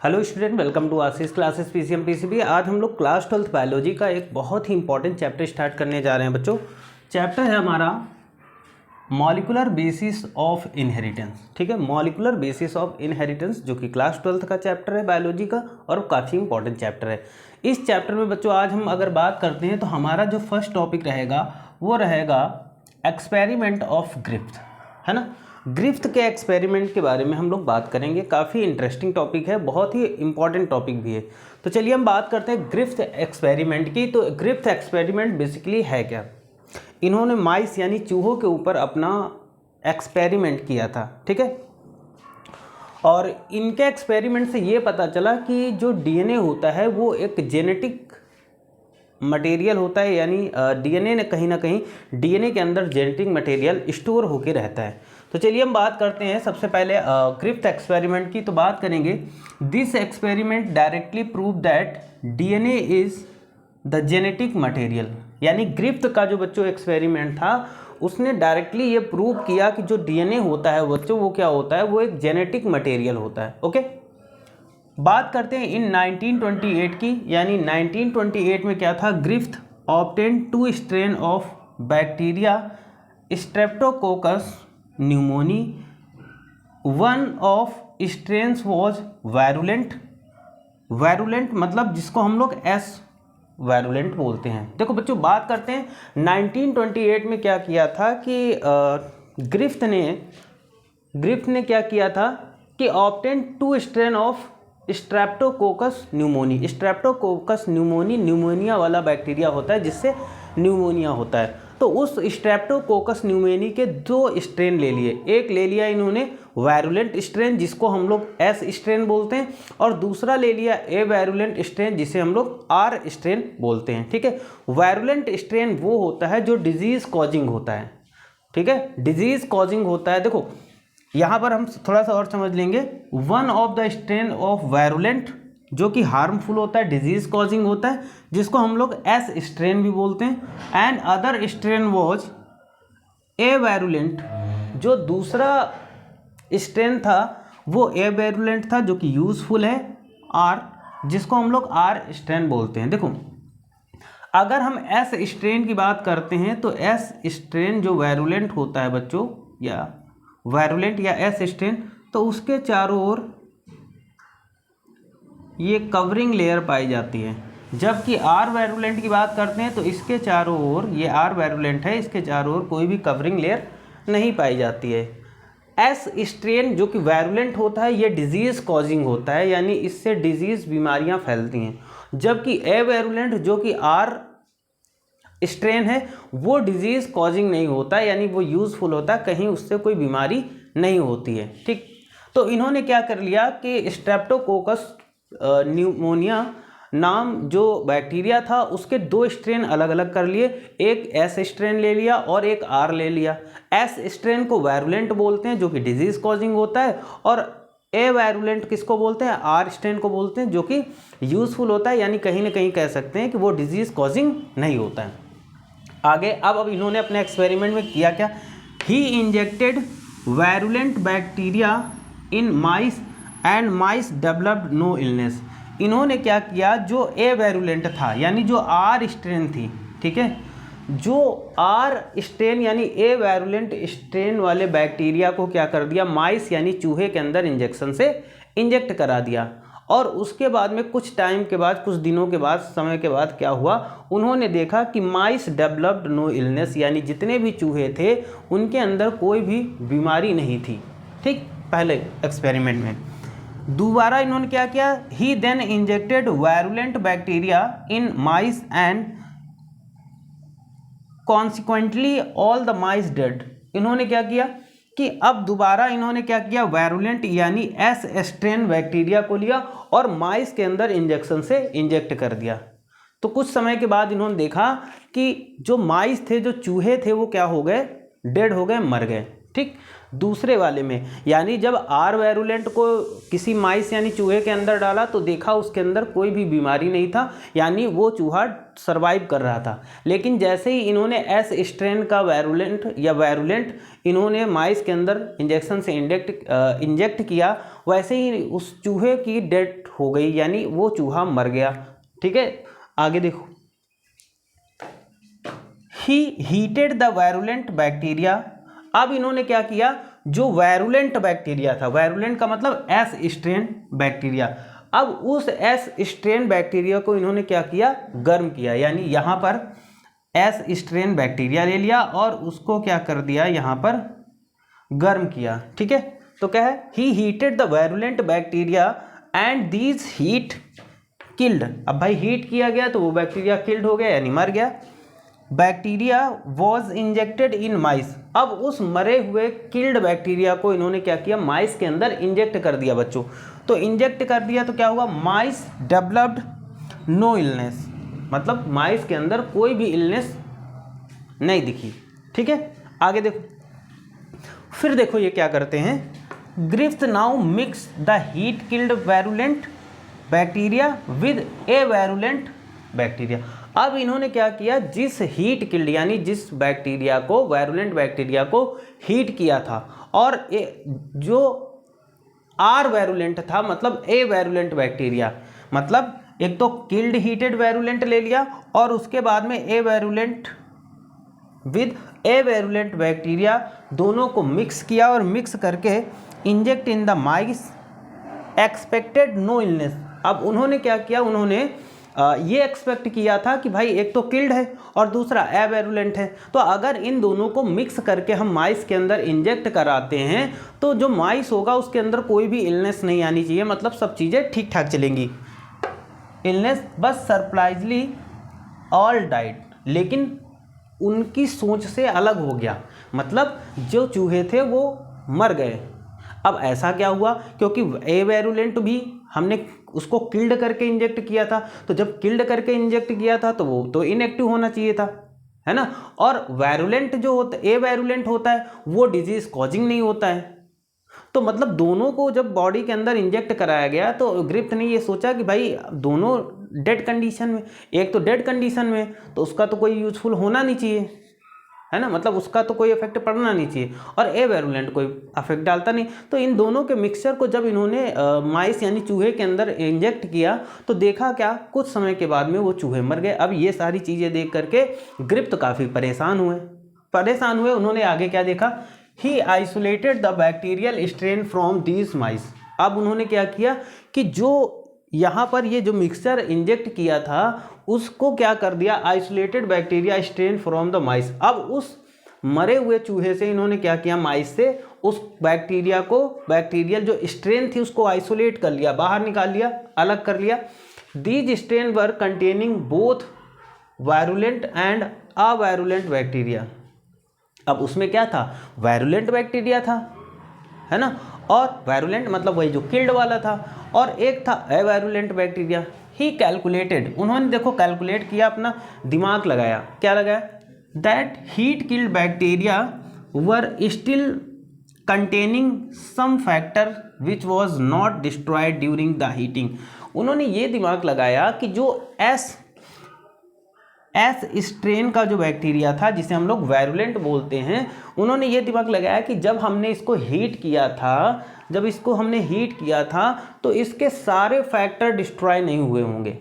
Hello student, welcome to Ashish classes PCM PCB. आज हम लोग क्लास 12th बायोलॉजी का एक बहुत ही इंपॉर्टेंट चैप्टर स्टार्ट करने जा रहे हैं बच्चों। चैप्टर है हमारा मॉलिक्यूलर बेसिस ऑफ इनहेरिटेंस। ठीक है, मॉलिक्यूलर बेसिस ऑफ इनहेरिटेंस जो कि क्लास 12th का चैप्टर है बायोलॉजी का और काफ़ी इंपॉर्टेंट चैप्टर है। इस चैप्टर में बच्चों आज हम अगर बात करते हैं तो हमारा जो फर्स्ट टॉपिक रहेगा वो रहेगा एक्सपेरिमेंट ऑफ ग्रिफ्थ, है ना। ग्रिफ्थ के एक्सपेरिमेंट के बारे में हम लोग बात करेंगे। काफ़ी इंटरेस्टिंग टॉपिक है, बहुत ही इंपॉर्टेंट टॉपिक भी है। तो चलिए हम बात करते हैं ग्रिफ्थ एक्सपेरिमेंट की। तो ग्रिफ्थ एक्सपेरिमेंट बेसिकली है क्या? इन्होंने माइस यानी चूहों के ऊपर अपना एक्सपेरिमेंट किया था, ठीक है। और इनके एक्सपेरिमेंट से ये पता चला कि जो डीएनए होता है वो एक जेनेटिक मटेरियल होता है, यानी डीएनए ने कहीं ना कहीं डीएनए के अंदर जेनेटिक मटेरियल स्टोर होकर रहता है। तो चलिए हम बात करते हैं सबसे पहले ग्रिफ्थ एक्सपेरिमेंट की। तो बात करेंगे this experiment directly prove that DNA is the genetic material. यानी ग्रिफ्थ का जो बच्चों एक्सपेरिमेंट था उसने डायरेक्टली ये प्रूव किया कि जो डीएनए होता है बच्चों वो क्या होता है, वो एक जेनेटिक मटेरियल होता है। ओके, बात करते हैं इन 1928 की। यानी 1928 में क्या था, Griffith obtain 2 strain of bacteria Streptococcus pneumoniae. One of strains was virulent. Virulent मतलब जिसको हम लोग एस वायरुलेंट बोलते हैं। देखो बच्चों, बात करते हैं 1928 में क्या किया था कि ग्रिफ्थ ने क्या किया था कि obtain 2 strain of Streptococcus pneumoniae. Streptococcus pneumoniae pneumonia वाला बैक्टीरिया होता है जिससे न्यूमोनिया होता है। तो उस स्ट्रेप्टोकोकस न्यूमोनी के 2 स्ट्रेन ले लिए। एक ले लिया इन्होंने वायरुलेंट स्ट्रेन जिसको हम लोग एस स्ट्रेन बोलते हैं, और दूसरा ले लिया ए वायरुलेंट स्ट्रेन जिसे हम लोग आर स्ट्रेन बोलते हैं। ठीक है, वायरुलेंट स्ट्रेन वो होता है जो डिजीज कॉजिंग होता है। ठीक है, डिजीज कॉजिंग होता है। देखो यहाँ पर हम थोड़ा सा और समझ लेंगे। One of the strain of virulent जो कि हार्मफुल होता है, डिजीज कॉजिंग होता है, जिसको हम लोग एस स्ट्रेन भी बोलते हैं। And other strain was a virulent. जो दूसरा स्ट्रेन था वो ए वायरुलेंट था जो कि यूजफुल है, आर, जिसको हम लोग आर स्ट्रेन बोलते हैं। देखो अगर हम एस स्ट्रेन की बात करते हैं तो एस स्ट्रेन जो वायरुलेंट होता है बच्चों, या वायरुलेंट या एस स्ट्रेन, तो उसके चारों ओर ये कवरिंग लेयर पाई जाती है। जबकि आर वायरुलेंट की बात करते हैं तो इसके चारों ओर, ये आर वायरुलेंट है, इसके चारों ओर कोई भी कवरिंग लेयर नहीं पाई जाती है। एस स्ट्रेन जो कि वायरुलेंट होता है ये डिजीज़ कॉजिंग होता है, यानी इससे डिजीज़ बीमारियां फैलती हैं। जबकि ए वायरुलेंट जो कि आर स्ट्रेन है वो डिजीज़ कॉजिंग नहीं होता, यानी वो यूज़फुल होता है, कहीं उससे कोई बीमारी नहीं होती है। ठीक, तो इन्होंने क्या कर लिया कि स्ट्रेप्टोकोकस न्यूमोनिया नाम जो बैक्टीरिया था उसके 2 स्ट्रेन अलग अलग कर लिए। एक एस स्ट्रेन ले लिया और एक आर ले लिया। एस स्ट्रेन को वायरुलेंट बोलते हैं जो कि डिजीज कॉजिंग होता है, और ए वायरुलेंट किसको बोलते हैं, आर स्ट्रेन को बोलते हैं जो कि यूजफुल होता है, यानी कहीं ना कहीं कह सकते हैं कि वो डिजीज कॉजिंग नहीं होता है। आगे अब इन्होंने अपने एक्सपेरिमेंट में किया क्या, he injected virulent bacteria in mice and mice developed no illness. इन्होंने क्या किया, जो ए वायरुलेंट था यानी जो आर स्ट्रेन थी, ठीक है, जो आर स्ट्रेन यानी ए वायरुलेंट स्ट्रेन वाले बैक्टीरिया को क्या कर दिया, माइस यानी चूहे के अंदर इंजेक्शन से इंजेक्ट करा दिया। और उसके बाद में कुछ टाइम के बाद, कुछ दिनों के बाद, समय के बाद क्या हुआ, उन्होंने देखा कि माइस डेवलप्ड नो इलनेस, यानी जितने भी चूहे थे उनके अंदर कोई भी बीमारी नहीं थी। ठीक, पहले एक्सपेरिमेंट में। दोबारा इन्होंने क्या किया, he then injected virulent bacteria in mice and consequently all the mice dead. इन्होंने क्या किया कि अब दोबारा इन्होंने क्या किया, वायरुलेंट यानी एस स्ट्रेन बैक्टीरिया को लिया और माइस के अंदर इंजेक्शन से इंजेक्ट कर दिया। तो कुछ समय के बाद इन्होंने देखा कि जो माइस थे, जो चूहे थे, वो क्या हो गए, डेड हो गए, मर गए। ठीक, दूसरे वाले में यानी जब आर वायरुलेंट को किसी माइस यानी चूहे के अंदर डाला तो देखा उसके अंदर कोई भी बीमारी नहीं था, यानी वो चूहा सरवाइव कर रहा था। लेकिन जैसे ही इन्होंने एस स्ट्रेन का वायरुलेंट इन्होंने माइस के अंदर इंजेक्शन से इंजेक्ट किया, वैसे ही उस चूहे की डेथ हो गई, यानी वो चूहा मर गया। ठीक है, आगे देखो, ही हीटेड द वायरुलेंट बैक्टीरिया। अब इन्होंने क्या किया, जो वायरुलेंट बैक्टीरिया था, वायरुलेंट का मतलब एस स्ट्रेन बैक्टीरिया, अब उस एस स्ट्रेन बैक्टीरिया को इन्होंने क्या किया, गर्म किया। यानी यहाँ पर एस स्ट्रेन बैक्टीरिया ले लिया और उसको क्या कर दिया, यहाँ पर गर्म किया। ठीक है, तो क्या है, he heated the virulent bacteria and these heat killed. अब भाई हीट किया गया तो वो बैक्टीरिया किल्ड हो गया यानी मर गया। बैक्टीरिया वॉज इंजेक्टेड इन माइस। अब उस मरे हुए किल्ड बैक्टीरिया को इन्होंने क्या किया, माइस के अंदर इंजेक्ट कर दिया बच्चों। तो इंजेक्ट कर दिया तो क्या हुआ, माइस डेवलप्ड नो इलनेस, मतलब माइस के अंदर कोई भी इलनेस नहीं दिखी। ठीक है, आगे देखो, फिर देखो ये क्या करते हैं, Griffith now mix the heat killed virulent bacteria with a virulent bacteria. अब इन्होंने क्या किया, जिस हीट किल्ड यानी जिस बैक्टीरिया को, वैरुलेंट बैक्टीरिया को हीट किया था और जो आर वैरुलेंट था, मतलब ए वैरुलेंट बैक्टीरिया, मतलब एक तो किल्ड हीटेड वैरुलेंट ले लिया और उसके बाद में ए वैरुलेंट विद ए वैरुलेंट बैक्टीरिया, दोनों को मिक्स किया और मिक्स करके inject in the mice expected no illness. अब उन्होंने क्या किया, उन्होंने ये एक्सपेक्ट किया था कि भाई एक तो किल्ड है और दूसरा एवैरुलेंट है, तो अगर इन दोनों को मिक्स करके हम माइस के अंदर इंजेक्ट कराते हैं तो जो माइस होगा उसके अंदर कोई भी इलनेस नहीं आनी चाहिए, मतलब सब चीज़ें ठीक ठाक चलेंगी। इलनेस बस सरप्राइजली ऑल डाइड, लेकिन उनकी सोच से अलग हो गया, मतलब जो चूहे थे वो मर गए। अब ऐसा क्या हुआ, क्योंकि ए वैरुलेंट भी हमने उसको किल्ड करके इंजेक्ट किया था, तो जब किल्ड करके इंजेक्ट किया था तो वो तो इनएक्टिव होना चाहिए था, है ना। और वैरुलेंट जो होता है, ए वैरुलेंट होता है, वो डिजीज कॉजिंग नहीं होता है। तो मतलब दोनों को जब बॉडी के अंदर इंजेक्ट कराया गया तो ग्रिफ्थ ने ये सोचा कि भाई दोनों डेड कंडीशन में, एक तो डेड कंडीशन में तो उसका तो कोई यूजफुल होना नहीं चाहिए, है ना, मतलब उसका तो कोई इफेक्ट पड़ना नहीं चाहिए, और ए वैरुलेंट कोई इफेक्ट डालता नहीं। तो इन दोनों के मिक्सचर को जब इन्होंने माइस यानी चूहे के अंदर इंजेक्ट किया तो देखा क्या, कुछ समय के बाद में वो चूहे मर गए। अब ये सारी चीज़ें देख करके ग्रिफ्थ काफ़ी परेशान हुए। उन्होंने आगे क्या देखा, he isolated the bacterial strain from these mice. अब उन्होंने क्या किया कि जो यहाँ पर ये जो मिक्सचर इंजेक्ट किया था उसको क्या कर दिया, isolated bacteria strain from the माइस। अब उस मरे हुए चूहे से इन्होंने क्या किया, माइस से उस बैक्टीरिया को, बैक्टीरियल जो स्ट्रेन थी उसको आइसोलेट कर लिया, बाहर निकाल लिया, अलग कर लिया। These strain were containing both virulent and avirulent bacteria. अब उसमें क्या था, वायरुलेंट बैक्टीरिया था, है ना, और वायरुलेंट मतलब वही जो किल्ड वाला था, और एक था अवायरुलेंट बैक्टीरिया। ही कैलकुलेटेड, उन्होंने देखो कैलकुलेट किया, अपना दिमाग लगाया, क्या लगाया, that heat killed bacteria were still containing some factor which was not destroyed during the heating. उन्होंने ये दिमाग लगाया कि जो एस स्ट्रेन का जो बैक्टीरिया था जिसे हम लोग वायरुलेंट बोलते हैं, उन्होंने ये दिमाग लगाया कि जब हमने इसको हीट किया था, तो इसके सारे फैक्टर डिस्ट्रॉय नहीं हुए होंगे,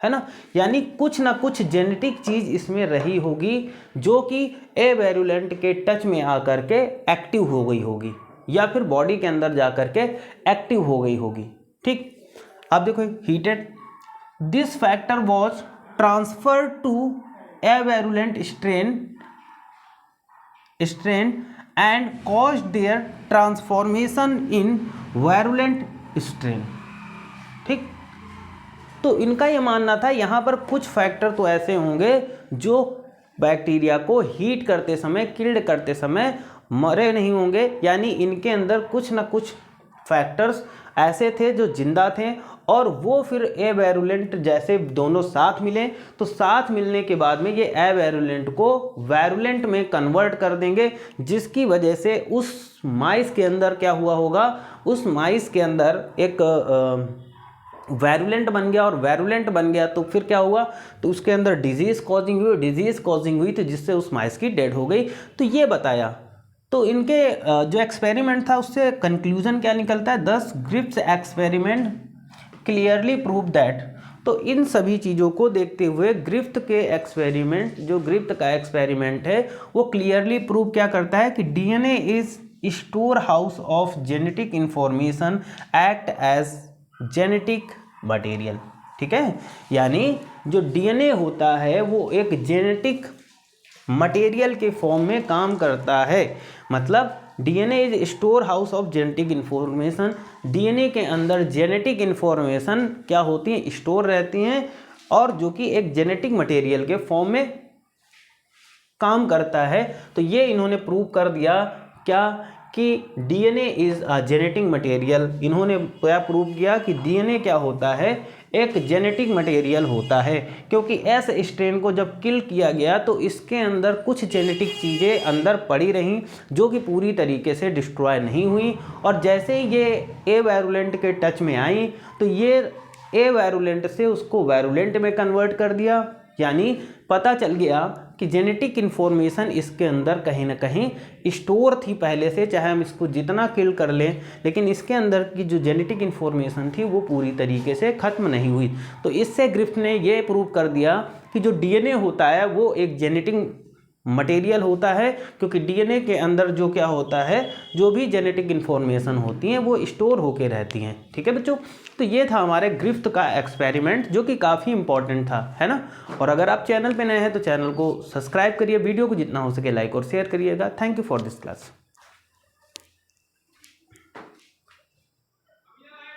है ना, यानी कुछ ना कुछ जेनेटिक चीज़ इसमें रही होगी जो कि ए वैरुलेंट के टच में आकर के एक्टिव हो गई होगी, या फिर बॉडी के अंदर जा कर के एक्टिव हो गई होगी। ठीक, अब देखो, heated this factor was transferred to a virulent strain and caused their transformation in virulent strain। ठीक, तो इनका ये मानना था यहाँ पर कुछ फैक्टर तो ऐसे होंगे जो बैक्टीरिया को हीट करते समय, किल्ड करते समय मरे नहीं होंगे, यानी इनके अंदर कुछ ना कुछ फैक्टर्स ऐसे थे जो जिंदा थे, और वो फिर ए वैरुलेंट जैसे दोनों साथ मिले, तो साथ मिलने के बाद में ये ए वैरुलेंट को वैरुलेंट में कन्वर्ट कर देंगे, जिसकी वजह से उस माइस के अंदर क्या हुआ होगा, उस माइस के अंदर एक वैरुलेंट बन गया, और वैरुलेंट बन गया तो फिर क्या हुआ, तो उसके अंदर डिजीज़ कॉजिंग हुई तो जिससे उस माइस की डेड हो गई। तो ये बताया। तो इनके जो एक्सपेरिमेंट था उससे कंक्लूजन क्या निकलता है, 10 Griffith experiment clearly prove that, तो इन सभी चीज़ों को देखते हुए ग्रिफ्थ के एक्सपेरिमेंट, जो ग्रिफ्थ का एक्सपेरिमेंट है वो क्लियरली प्रूव क्या करता है कि DNA is store house of genetic information, act as genetic material. ठीक है, यानी जो डीएनए होता है वो एक जेनेटिक मटेरियल के फॉर्म में काम करता है। मतलब DNA is store house of genetic information, DNA के अंदर जेनेटिक इन्फॉर्मेशन क्या होती है, स्टोर रहती हैं, और जो कि एक जेनेटिक मटेरियल के फॉर्म में काम करता है। तो ये इन्होंने प्रूव कर दिया क्या कि DNA is a genetic material. इन्होंने क्या प्रूव किया कि डीएनए क्या होता है, एक जेनेटिक मटेरियल होता है, क्योंकि एस स्ट्रेन को जब किल किया गया तो इसके अंदर कुछ जेनेटिक चीज़ें अंदर पड़ी रहीं जो कि पूरी तरीके से डिस्ट्रॉय नहीं हुई, और जैसे ही ये ए वायरुलेंट के टच में आई तो ये ए वायरुलेंट से उसको वायरुलेंट में कन्वर्ट कर दिया। यानी पता चल गया कि जेनेटिक इन्फॉर्मेशन इसके अंदर कहीं ना कहीं स्टोर थी पहले से, चाहे हम इसको जितना किल कर लें, लेकिन इसके अंदर की जो जेनेटिक इन्फॉर्मेशन थी वो पूरी तरीके से ख़त्म नहीं हुई। तो इससे ग्रिफ्थ ने ये प्रूव कर दिया कि जो डीएनए होता है वो एक जेनेटिक मटेरियल होता है, क्योंकि डीएनए के अंदर जो क्या होता है, जो भी जेनेटिक इन्फॉर्मेशन होती हैं वो स्टोर होके रहती हैं। ठीक है बच्चों, तो ये था हमारे ग्रिफ्थ का एक्सपेरिमेंट जो कि काफ़ी इंपॉर्टेंट था, है ना। और अगर आप चैनल पे नए हैं तो चैनल को सब्सक्राइब करिए, वीडियो को जितना हो सके लाइक और शेयर करिएगा। Thank you for this class.